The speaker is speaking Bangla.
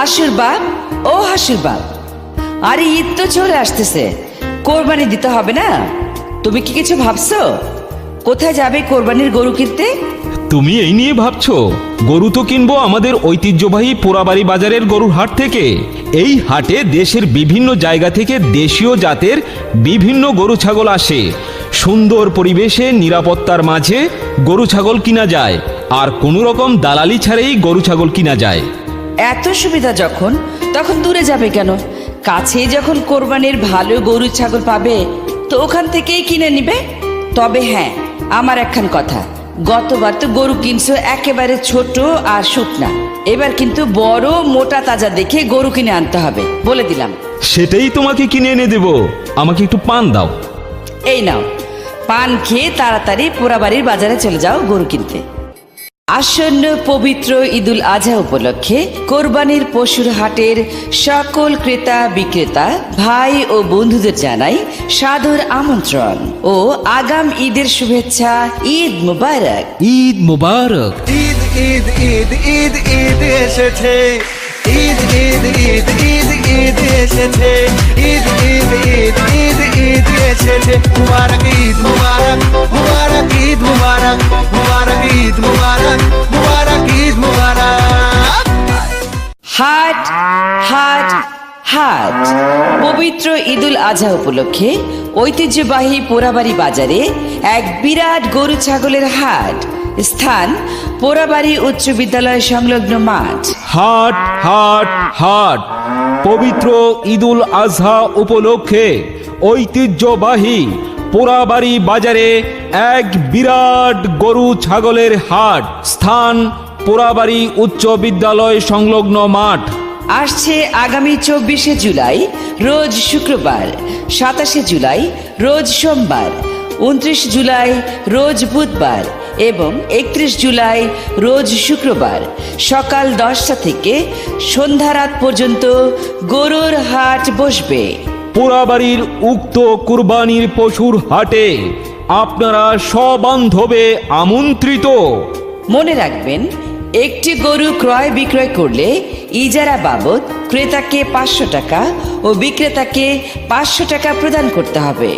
হাসুর বাপ, ও হাসুর বাপ, আরে ঈদ তো চলে আসতেছে, কোরবানি দিতে হবে না? তুমি কি কিছু ভাবছো? কোথায় যাবে কোরবানির গরু কিনতে? তুমি এই নিয়ে ভাবছো? গরু তো কিনবো আমাদের ঐতিহ্যবাহী পোড়াবাড়ি বাজারের গরুর হাট থেকে। এই হাটে দেশের বিভিন্ন জায়গা থেকে দেশীয় জাতের বিভিন্ন গরু ছাগল আসে। সুন্দর পরিবেশে নিরাপত্তার মাঝে গরু ছাগল কিনা যায়, আর কোনো রকম দালালি ছাড়াই গরু ছাগল কিনা যায়। এত সুবিধা যখন, তখন দূরে যাবে কেন? কাছে যখন কোরবানির ভালো গরু ছাগল পাবে, তো ওখান থেকেই কিনে নিবে। তবে হ্যাঁ, আমার একখান কথা, গতবার তো গরু কিনছো একেবারে ছোট আর শুকনা, এবার কিন্তু বড় মোটা তাজা দেখে গরু কিনে আনতে হবে, বলে দিলাম। সেটাই তোমাকে কিনে এনে দেব, আমাকে একটু পান দাও। এই নাও, পান খেয়ে তাড়াতাড়ি পোড়াবাড়ির বাজারে চলে যাও গরু কিনতে। আসন্ন পবিত্র ঈদুল আজহা উপলক্ষে কোরবানির পশুর হাটের সকল ক্রেতা বিক্রেতা ভাই ও বন্ধুদের জানাই সাদর আমন্ত্রণ ও আগাম ঈদের শুভেচ্ছা। ঈদ মুবারক। ঈদ মুবারক। ঈদ ঈদ ঈদ ঈদ ঈদ এসেছে, ঈদ ঈদ ঈদ ঈদ ঈদ এসেছে, ঈদ ঈদ ঈদ ঈদ ঈদ এসেছে। মুবারক ঈদ মুবারক, মুবারক ঈদ মুবারক, মুবারক ঈদ মুবারক, মুবারক ঈদ মুবারক। হাট হাট হাট। পবিত্র ঈদুল আজহা উপলক্ষে ঐতিহ্যবাহী পোড়াবাড়ি বাজারে এক বিরাট গরু ছাগলের হাট। স্থান পোড়াবাড়ি উচ্চ বিদ্যালয় সংলগ্ন মাঠ। হাট হাট হাট। পবিত্র ঈদুল আজহা উপলক্ষে ঐতিহ্যবাহী পোড়াবাড়ি বাজারে এক বিরাট গরু ছাগলের হাট। স্থান পোড়াবাড়ি উচ্চ বিদ্যালয় সংলগ্ন মাঠ। আসছে আগামী 24শে জুলাই রোজ শুক্রবার, 27শে জুলাই রোজ সোমবার, 29 জুলাই রোজ বুধবার এবং 31 জুলাই রোজ শুক্রবার সকাল 10টা থেকে সন্ধ্যা রাত পর্যন্ত গরুর হাট বসবে। পোড়াবাড়ির উক্ত কুরবানির পশুর হাটে আপনারা সবান্ধবে আমন্ত্রিত। মনে রাখবেন, একটি গরু ক্রয় বিক্রয় করলে ইজারা বাবদ ক্রেতাকে 500 টাকা ও বিক্রেতাকে 500 টাকা প্রদান করতে হবে।